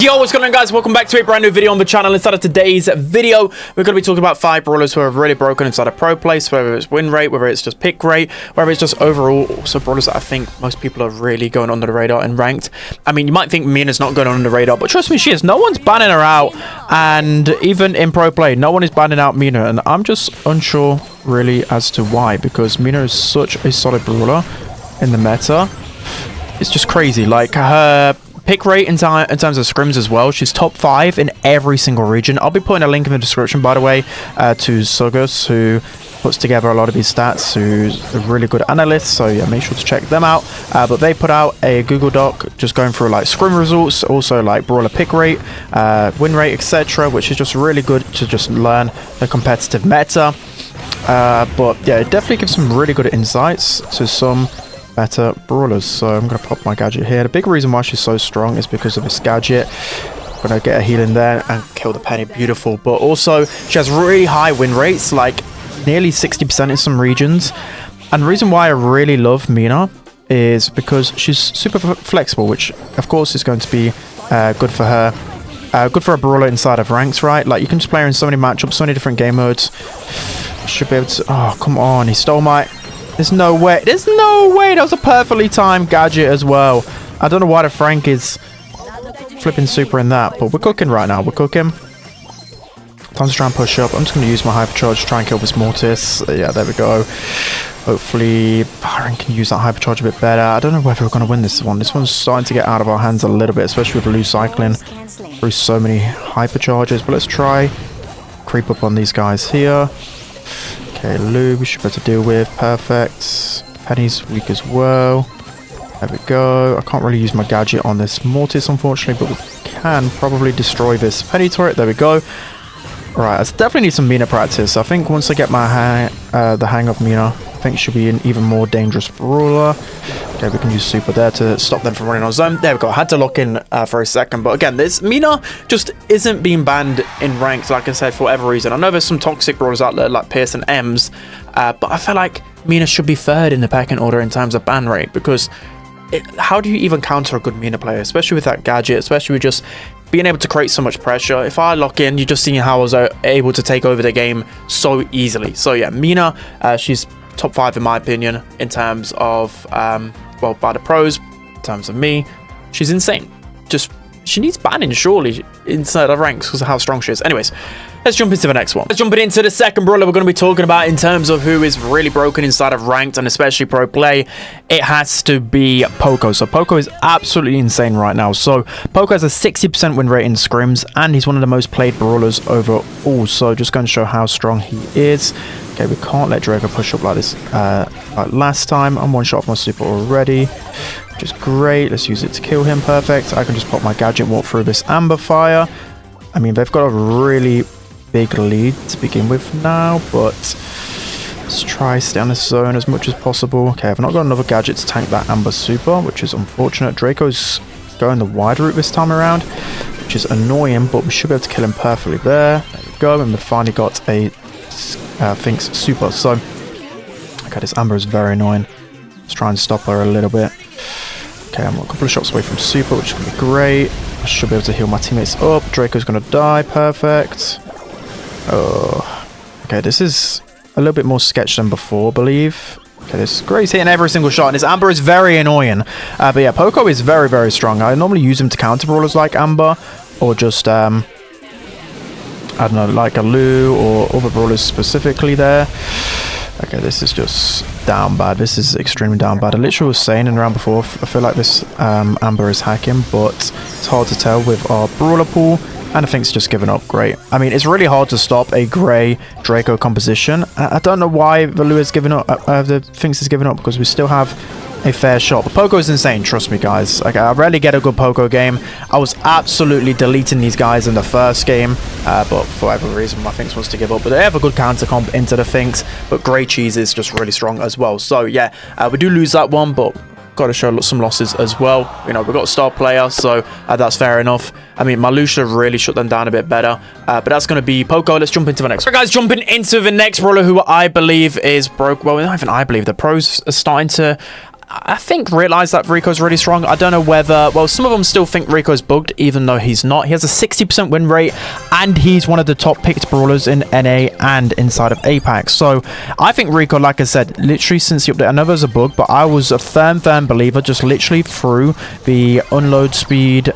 Yo, what's going on, guys? Welcome back to a brand new video on the channel. Inside of today's video, we're going to be talking about 5 brawlers who are really broken inside of pro play, so whether it's win rate, whether it's just pick rate, whether it's just overall. Also brawlers that I think most people are really going under the radar and ranked. I mean, you might think Mina's not going under the radar, but trust me, she is. No one's banning her out, and even in pro play, no one is banning out Mina, and I'm just unsure really as to why, because Mina is such a solid brawler in the meta. It's just crazy. Like, her pick rate in terms of scrims as well, she's top 5 in every single region. I'll be putting a link in the description, by the way, to Sugus, who puts together a lot of these stats, who's a really good analyst, so yeah, make sure to check them out. But they put out a Google Doc just going through like scrim results, also like brawler pick rate, win rate, etc., which is just really good to just learn the competitive meta. But yeah, it definitely gives some really good insights to some better brawlers. So I'm going to pop my gadget here. The big reason why she's so strong is because of this gadget. I'm going to get a heal in there and kill the penny. Beautiful. But also she has really high win rates, like nearly 60% in some regions. And the reason why I really love Mina is because she's super flexible, which of course is going to be good for her. Good for a brawler inside of ranks, right? Like, you can just play her in so many matchups, so many different game modes. Should be able to... Oh, come on. He stole my... There's no way. There's no way. That was a perfectly timed gadget as well. I don't know why the Frank is flipping super in that, but we're cooking right now. We're cooking. Time to try and push up. I'm just going to use my hypercharge to try and kill this Mortis. Yeah, there we go. Hopefully, Byron can use that hypercharge a bit better. I don't know whether we're going to win this one. This one's starting to get out of our hands a little bit, especially with Lou cycling through so many hypercharges. But let's try creep up on these guys here. Okay, Lou, we should be able to deal with. Perfect. Penny's weak as well. There we go. I can't really use my gadget on this Mortis, unfortunately, but we can probably destroy this Penny turret. There we go. Alright, I definitely need some Mina practice. I think once I get my the hang of Mina, I think she'll be an even more dangerous brawler. Okay, we can use super there to stop them from running on zone. There we go. I had to lock in for a second. But again, this Mina just isn't being banned in ranks, like I said, for whatever reason. I know there's some toxic brawlers out there like Pierce and Ems, but I feel like Mina should be third in the pecking order in terms of ban rate, because how do you even counter a good Mina player, especially with that gadget, especially with just being able to create so much pressure? If I lock in, you just seen how I was able to take over the game so easily. So yeah, Mina, she's top 5 in my opinion in terms of well, by the pros. In terms of me, she's insane. Just, she needs banning surely inside of ranks because of how strong she is. Anyways, let's jump into the next one. Let's jump into the second brawler we're going to be talking about in terms of who is really broken inside of ranked and especially pro play. It has to be Poco. So Poco is absolutely insane right now. So Poco has a 60% win rate in scrims, and he's one of the most played brawlers overall. So just going to show how strong he is. Okay, we can't let Draco push up like this like last time. I'm one shot off my super already, which is great. Let's use it to kill him. Perfect. I can just pop my gadget and walk through this amber fire. I mean, they've got a really big lead to begin with now, but let's try stay on this zone as much as possible. Okay, I've not got another gadget to tank that amber super, which is unfortunate. Draco's going the wide route this time around, which is annoying, but we should be able to kill him perfectly there. There we go, and we finally got a Finks super. So okay, this amber is very annoying. Let's try and stop her a little bit. Okay, I'm a couple of shots away from super, which is going to be great. I should be able to heal my teammates up. Draco's going to die. Perfect. Oh, okay, this is a little bit more sketch than before, I believe. Okay, this Gray's hitting every single shot, and this Amber is very annoying. But yeah, Poco is very, very strong. I normally use him to counter brawlers like Amber, or just, I don't know, like a Lou or other brawlers specifically there. Okay, this is just down bad. This is extremely down bad. I literally was saying in the round before, I feel like this Amber is hacking, but it's hard to tell with our brawler pool. And I think it's just given up. Great. I mean, it's really hard to stop a Grey Draco composition. I don't know why the Lou has given up. The Finks has given up, because we still have a fair shot. But Poco is insane, trust me, guys. Like, I rarely get a good Poco game. I was absolutely deleting these guys in the first game, but for whatever reason, my Finks wants to give up. But they have a good counter comp into the Finks. But Grey Cheese is just really strong as well. So yeah, we do lose that one, but got to show some losses as well. You know, we've got a star player, so that's fair enough. I mean, Malu should have really shut them down a bit better, but that's going to be Poco. Let's jump into the next. All right, guys, jumping into the next brawler who I believe is broke. Well, not even I believe. The pros are starting to I think realize that Rico's really strong. I don't know whether, well, some of them still think Rico's bugged, even though he's not. He has a 60% win rate, and he's one of the top picked brawlers in NA and inside of Apex. So I think Rico, like I said, literally since the update, I know there's a bug, but I was a firm believer just literally through the unload speed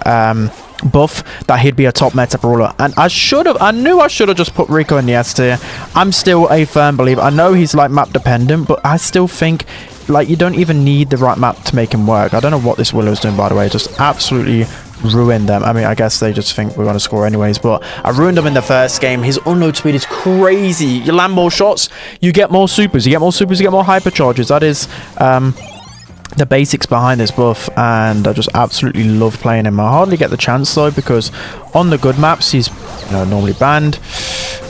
buff that he'd be a top meta brawler, and I knew I should have just put Rico in the S tier. I'm still a firm believer. I know he's like map dependent, but I still think like you don't even need the right map to make him work. I don't know what this Willow's doing, by the way. Just absolutely ruined them. I mean, I guess they just think we're going to score anyways, but I ruined them in the first game. His unload speed is crazy. You land more shots, you get more supers. You get more supers, you get more hypercharges. That is the basics behind this buff, and I just absolutely love playing him. I hardly get the chance though, because on the good maps he's normally banned.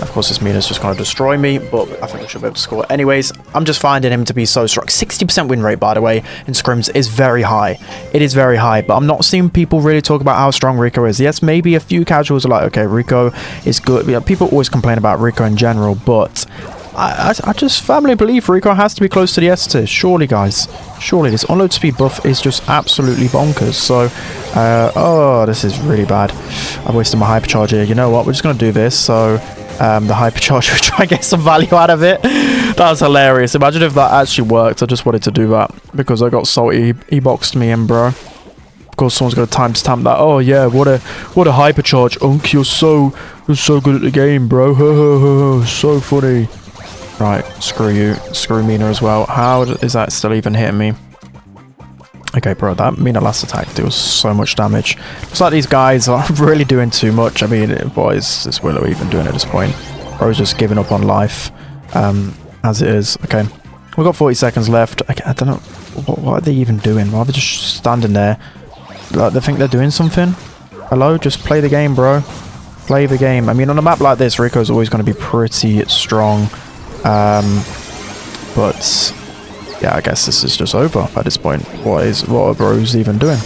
Of course this Mina's just going to destroy me, but I think we should be able to score anyways. I'm just finding him to be so strong. 60% win rate, by the way, in scrims is very high. It is very high, but I'm not seeing people really talk about how strong Rico is. Yes, maybe a few casuals are like, okay, Rico is good. People always complain about Rico in general, but I just firmly believe Rico has to be close to the S tier. Surely, guys. Surely. This unload speed buff is just absolutely bonkers. So, oh, this is really bad. I've wasted my hypercharge here. You know what? We're just going to do this. So, the hypercharge, we'll try and get some value out of it. That was hilarious. Imagine if that actually worked. I just wanted to do that because I got salty. He boxed me in, bro. Of course, someone's going to timestamp that. Oh, yeah. What a hypercharge, Unk. You're so good at the game, bro. So funny. Right, screw you. Screw Mina as well. How is that still even hitting me? Okay, bro, that Mina last attack deals so much damage. Looks like these guys are really doing too much. I mean, what is this Willow even doing at this point? Bro's just giving up on life as it is. Okay, we've got 40 seconds left. I don't know. What are they even doing? Why are they just standing there? Like, they think they're doing something? Hello? Just play the game, bro. Play the game. I mean, on a map like this, Rico's always going to be pretty strong. But yeah, I guess this is just over at this point. What are bros even doing?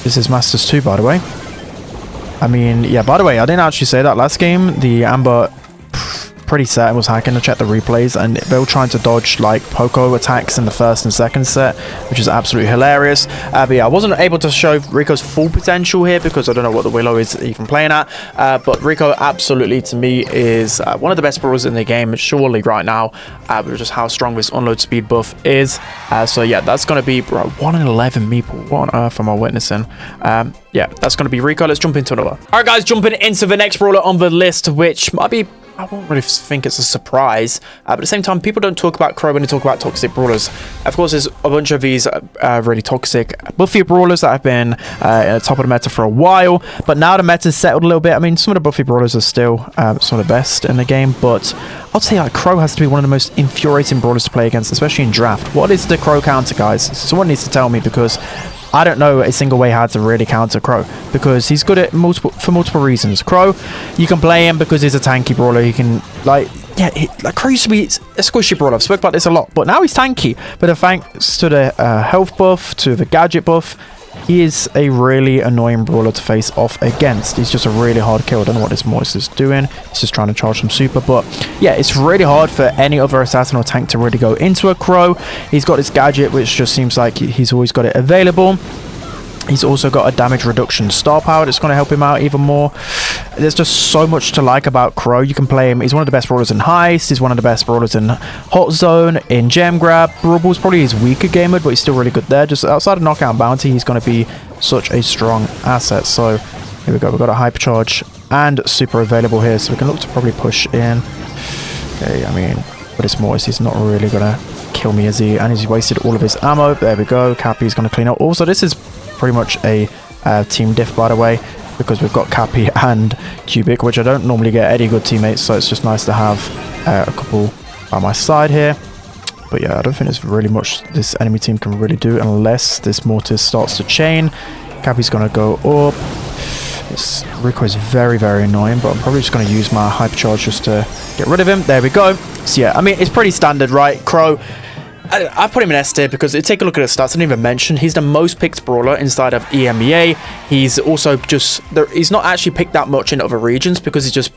This is Masters 2, by the way. I mean, yeah, by the way, I didn't actually say that last game. The Amber pretty set was hacking. To check the replays, and they were trying to dodge like Poco attacks in the first and second set, which is absolutely hilarious. But yeah, I wasn't able to show Rico's full potential here because I don't know what the Willow is even playing at. But Rico absolutely, to me, is one of the best brawlers in the game, surely right now, with just how strong this unload speed buff is. So yeah, that's going to be 1 in 11 meeple. What on earth am I witnessing? Yeah, that's going to be Rico. Let's jump into another. All right, guys, jumping into the next brawler on the list, which might be, I won't really think it's a surprise, but at the same time, people don't talk about Crow when they talk about toxic brawlers. Of course, there's a bunch of these really toxic buffy brawlers that have been at the top of the meta for a while, but now the meta's settled a little bit. I mean, some of the buffy brawlers are still some of the best in the game, but I'd say like Crow has to be one of the most infuriating brawlers to play against, especially in draft. What is the Crow counter, guys? Someone needs to tell me, because I don't know a single way how to really counter Crow, because he's good at for multiple reasons. Crow, you can play him because he's a tanky brawler. You can like Crow used to be a squishy brawler. I've spoken about this a lot, but now he's tanky. But thanks to the health buff, to the gadget buff, he is a really annoying brawler to face off against. He's just a really hard kill. I don't know what this Mortis is doing. He's just trying to charge some super. But yeah, it's really hard for any other assassin or tank to really go into a Crow. He's got this gadget, which just seems like he's always got it available. He's also got a damage reduction star power that's going to help him out even more. There's just so much to like about Crow. You can play him. He's one of the best brawlers in Heist. He's one of the best brawlers in Hot Zone, in Gem Grab. Brawl's probably his weaker game mode, but he's still really good there. Just outside of Knockout and Bounty, he's going to be such a strong asset. So here we go. We've got a Hypercharge and Super available here, so we can look to probably push in. Okay, I mean, but it's Mortis. He's not really going to kill me, is he? And he's wasted all of his ammo. There we go. Cappy's going to clean up. Also, this is pretty much a team diff, by the way, because we've got Cappy and Cubic, which I don't normally get any good teammates, so it's just nice to have a couple by my side here. But yeah, I don't think there's really much this enemy team can really do unless this Mortis starts to chain. Cappy's going to go up. This Rico is very, very annoying, but I'm probably just going to use my Hypercharge just to get rid of him. There we go. So yeah, I mean, it's pretty standard, right? Crow, I put him in S tier because take a look at his stats. I didn't even mention he's the most picked brawler inside of EMEA. He's also just he's not actually picked that much in other regions because he's just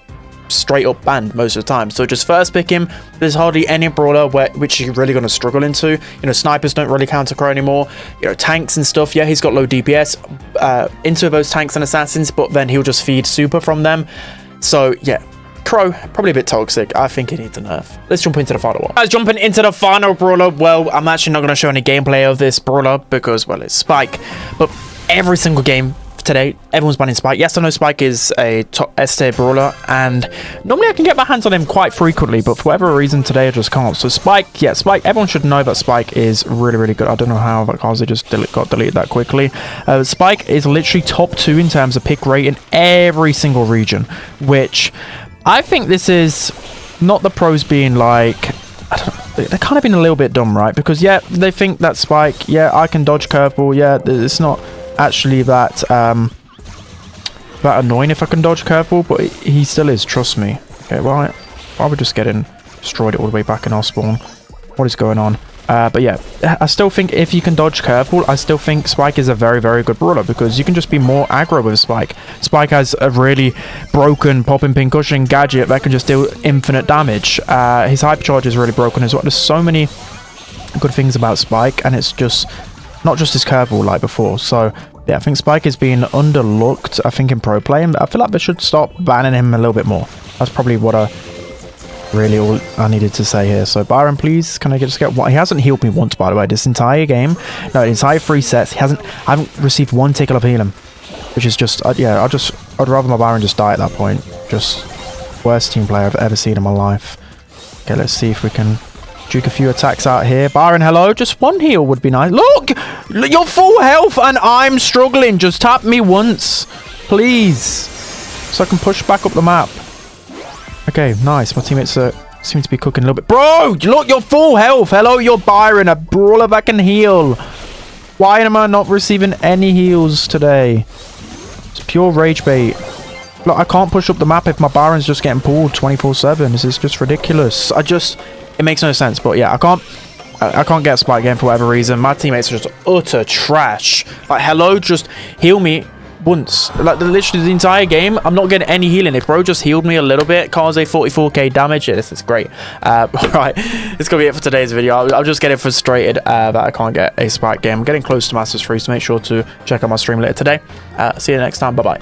straight up banned most of the time. So just first pick him. There's hardly any brawler which you're really going to struggle into. You know, snipers don't really counter crow anymore. You know, tanks and stuff. Yeah, he's got low DPS into those tanks and assassins, but then he'll just feed super from them. So yeah, Crow, probably a bit toxic. I think he needs a nerf. Let's jump into the final one. Guys, jumping into the final brawler. Well, I'm actually not going to show any gameplay of this brawler because, well, it's Spike. But every single game today, everyone's banning Spike. Yes, I know Spike is a top S tier brawler, and normally I can get my hands on him quite frequently, but for whatever reason today I just can't. So Spike, yeah, Spike, everyone should know that Spike is really, really good. I don't know how that Kaze just got deleted that quickly. Spike is literally top 2 in terms of pick rate in every single region, which I think this is not the pros being like, I don't know, they're kind of being a little bit dumb, right? Because yeah, they think that Spike, yeah, I can dodge curveball, yeah, it's not actually that that annoying if I can dodge curveball, but he still is, trust me. Okay, why are we just getting destroyed all the way back in our spawn? What is going on? But yeah, I still think if you can dodge curveball, I still think Spike is a very, very good brawler because you can just be more aggro with Spike. Spike has a really broken popping pincushion gadget that can just deal infinite damage. His hypercharge is really broken as well. There's so many good things about Spike, and it's just not just his curveball like before. So yeah, I think Spike is being underlooked, I think, in pro play, and I feel like they should stop banning him a little bit more. That's probably what really all I needed to say here. So Byron, please, can I just get one? He hasn't healed me once, by the way, this entire game. No, the entire 3 sets. I haven't received one tickle of healing, which is just yeah, I'd rather my Byron just die at that point. Just worst team player I've ever seen in my life. Okay, let's see if we can duke a few attacks out here. Byron, hello. Just one heal would be nice. Look, you're full health and I'm struggling. Just tap me once, please, so I can push back up the map. Okay, nice. My teammates seem to be cooking a little bit. Bro, look, you're full health. Hello, you're Byron, a brawler that can heal. Why am I not receiving any heals today? It's pure rage bait. Look, I can't push up the map if my Byron's just getting pulled 24/7. This is just ridiculous. It makes no sense. But yeah, I can't get Spike game for whatever reason. My teammates are just utter trash. Like, hello, just heal me once. Like, literally the entire game, I'm not getting any healing. If bro just healed me a little bit, Kaze 44k damage, yeah, this is great. Alright, it's gonna be it for today's video. I'm just getting frustrated that I can't get a Spike game. I'm getting close to Masters 3, so make sure to check out my stream later today. See you next time. Bye bye.